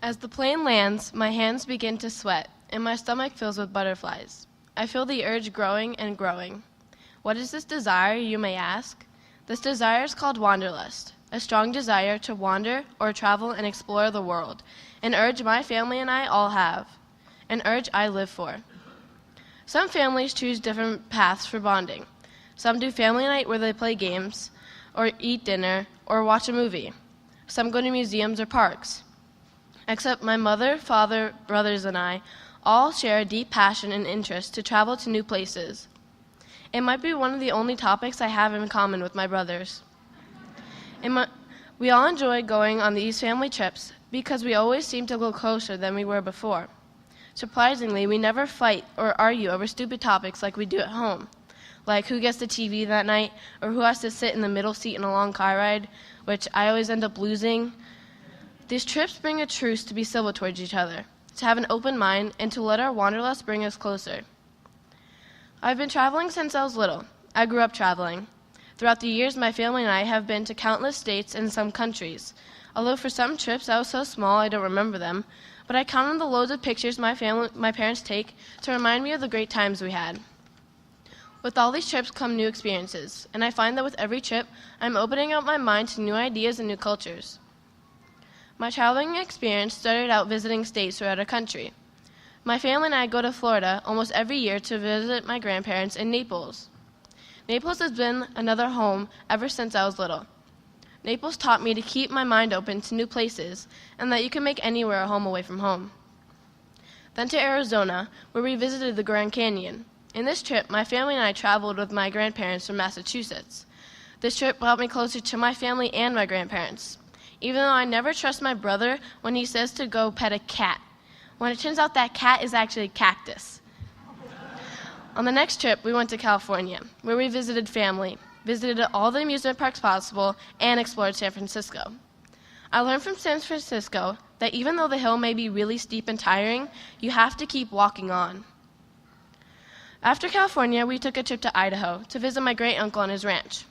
As the plane lands, my hands begin to sweat, and my stomach fills with butterflies. I feel the urge growing and growing. What is this desire, you may ask? This desire is called wanderlust, a strong desire to wander or travel and explore the world, an urge my family and I all have, an urge I live for. Some families choose different paths for bonding. Some do family night where they play games, or eat dinner, or watch a movie. Some go to museums or parks. Except my mother, father, brothers, and I all share a deep passion and interest to travel to new places. It might be one of the only topics I have in common with my brothers. We all enjoy going on these family trips because we always seem to go closer than we were before. Surprisingly, we never fight or argue over stupid topics like we do at home, like who gets the TV that night or who has to sit in the middle seat in a long car ride, which I always end up losing. These trips bring a truce to be civil towards each other, to have an open mind, and to let our wanderlust bring us closer. I've been traveling since I was little. I grew up traveling. Throughout the years, my family and I have been to countless states and some countries. Although for some trips I was so small I don't remember them, but I count on the loads of pictures my parents take to remind me of the great times we had. With all these trips come new experiences, and I find that with every trip, I'm opening up my mind to new ideas and new cultures. My traveling experience started out visiting states throughout our country. My family and I go to Florida almost every year to visit my grandparents in Naples. Naples has been another home ever since I was little. Naples taught me to keep my mind open to new places and that you can make anywhere a home away from home. Then to Arizona, where we visited the Grand Canyon. In this trip, my family and I traveled with my grandparents from Massachusetts. This trip brought me closer to my family and my grandparents, even though I never trust my brother when he says to go pet a cat, when it turns out that cat is actually a cactus. On the next trip, we went to California, where we visited family, visited all the amusement parks possible, and explored San Francisco. I learned from San Francisco that even though the hill may be really steep and tiring, you have to keep walking on. After California, we took a trip to Idaho to visit my great-uncle on his ranch.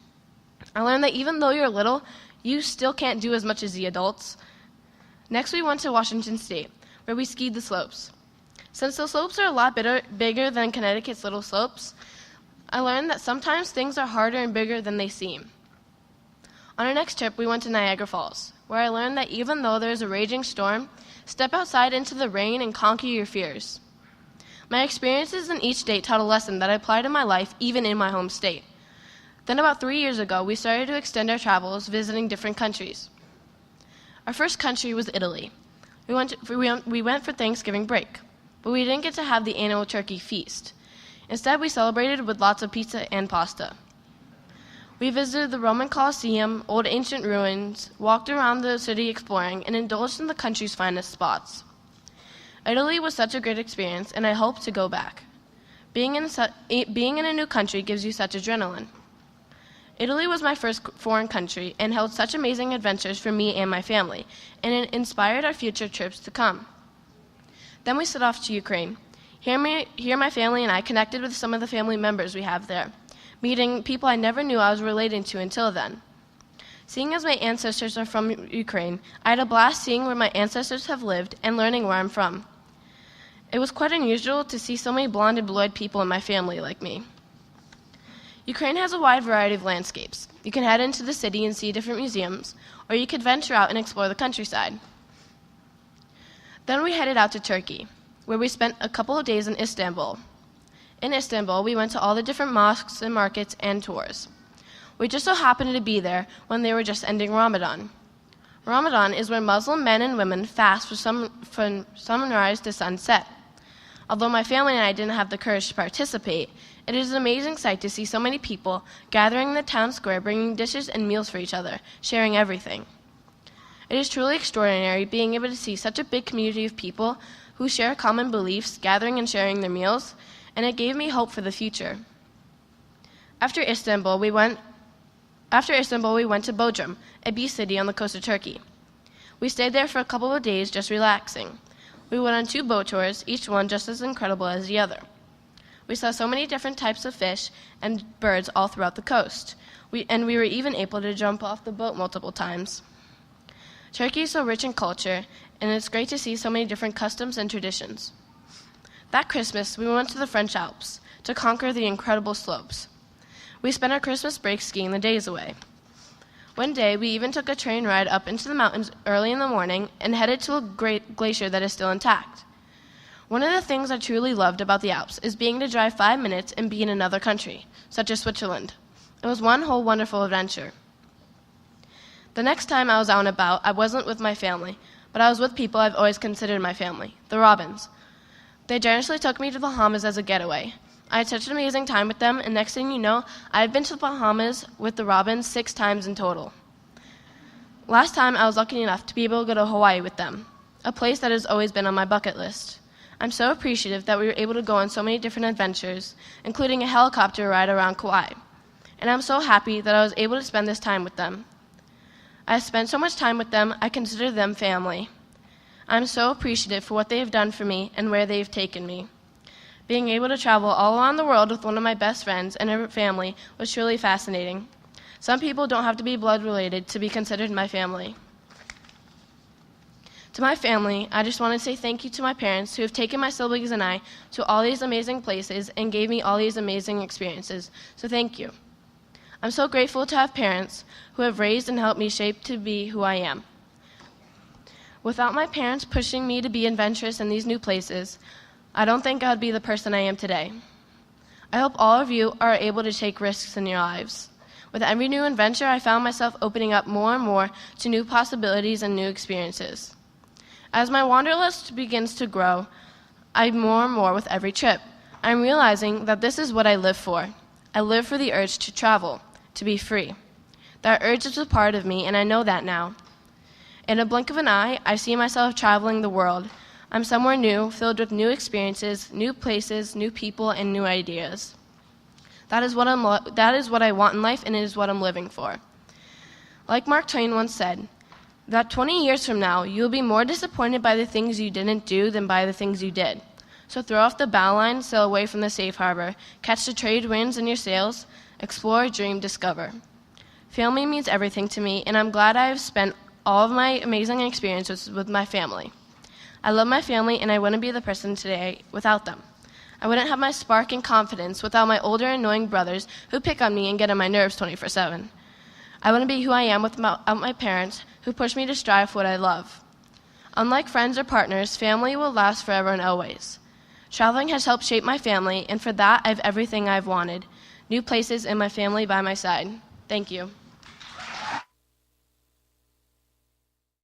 I learned that even though you're little, you still can't do as much as the adults. Next, we went to Washington State, where we skied the slopes. Since the slopes are a lot bigger than Connecticut's little slopes, I learned that sometimes things are harder and bigger than they seem. On our next trip, we went to Niagara Falls, where I learned that even though there is a raging storm, step outside into the rain and conquer your fears. My experiences in each state taught a lesson that I applied in my life, even in my home state. Then about 3 years ago, we started to extend our travels, visiting different countries. Our first country was Italy. We went for Thanksgiving break, but we didn't get to have the annual turkey feast. Instead, we celebrated with lots of pizza and pasta. We visited the Roman Colosseum, old ancient ruins, walked around the city exploring, and indulged in the country's finest spots. Italy was such a great experience, and I hope to go back. Being in a new country gives you such adrenaline. Italy was my first foreign country and held such amazing adventures for me and my family, and it inspired our future trips to come. Then we set off to Ukraine. Here my family and I connected with some of the family members we have there, meeting people I never knew I was relating to until then. Seeing as my ancestors are from Ukraine, I had a blast seeing where my ancestors have lived and learning where I'm from. It was quite unusual to see so many blonde and blue-eyed people in my family like me. Ukraine has a wide variety of landscapes. You can head into the city and see different museums, or you could venture out and explore the countryside. Then we headed out to Turkey, where we spent a couple of days in Istanbul. In Istanbul, we went to all the different mosques and markets and tours. We just so happened to be there when they were just ending Ramadan. Ramadan is where Muslim men and women fast from sunrise to sunset. Although my family and I didn't have the courage to participate, it is an amazing sight to see so many people gathering in the town square, bringing dishes and meals for each other, sharing everything. It is truly extraordinary being able to see such a big community of people who share common beliefs, gathering and sharing their meals, and it gave me hope for the future. After Istanbul, we went to Bodrum, a beach city on the coast of Turkey. We stayed there for a couple of days just relaxing. We went on 2 boat tours, each one just as incredible as the other. We saw so many different types of fish and birds all throughout the coast, and we were even able to jump off the boat multiple times. Turkey is so rich in culture, and it's great to see so many different customs and traditions. That Christmas, we went to the French Alps to conquer the incredible slopes. We spent our Christmas break skiing the days away. One day, we even took a train ride up into the mountains early in the morning and headed to a great glacier that is still intact. One of the things I truly loved about the Alps is being to drive 5 minutes and be in another country, such as Switzerland. It was one whole wonderful adventure. The next time I was out and about, I wasn't with my family, but I was with people I've always considered my family, the Robins. They generously took me to the Bahamas as a getaway. I had such an amazing time with them, and next thing you know, I've been to the Bahamas with the Robins 6 times in total. Last time, I was lucky enough to be able to go to Hawaii with them, a place that has always been on my bucket list. I'm so appreciative that we were able to go on so many different adventures, including a helicopter ride around Kauai. And I'm so happy that I was able to spend this time with them. I have spent so much time with them, I consider them family. I'm so appreciative for what they have done for me and where they have taken me. Being able to travel all around the world with one of my best friends and her family was truly fascinating. Some people don't have to be blood related to be considered my family. To my family, I just want to say thank you to my parents who have taken my siblings and I to all these amazing places and gave me all these amazing experiences. So thank you. I'm so grateful to have parents who have raised and helped me shape to be who I am. Without my parents pushing me to be adventurous in these new places, I don't think I'd be the person I am today. I hope all of you are able to take risks in your lives. With every new adventure, I found myself opening up more and more to new possibilities and new experiences. As my wanderlust begins to grow, I'm more and more with every trip. I'm realizing that this is what I live for. I live for the urge to travel, to be free. That urge is a part of me, and I know that now. In a blink of an eye, I see myself traveling the world. I'm somewhere new, filled with new experiences, new places, new people, and new ideas. That is what I want in life, and it is what I'm living for. Like Mark Twain once said, that 20 years from now, you will be more disappointed by the things you didn't do than by the things you did. So throw off the bow line, sail away from the safe harbor, catch the trade winds in your sails, explore, dream, discover. Family means everything to me, and I'm glad I have spent all of my amazing experiences with my family. I love my family, and I wouldn't be the person today without them. I wouldn't have my spark and confidence without my older, annoying brothers who pick on me and get on my nerves 24/7. I wouldn't be who I am without my parents who push me to strive for what I love. Unlike friends or partners, family will last forever and always. Traveling has helped shape my family, and for that, I have everything I've wanted. New places and my family by my side. Thank you.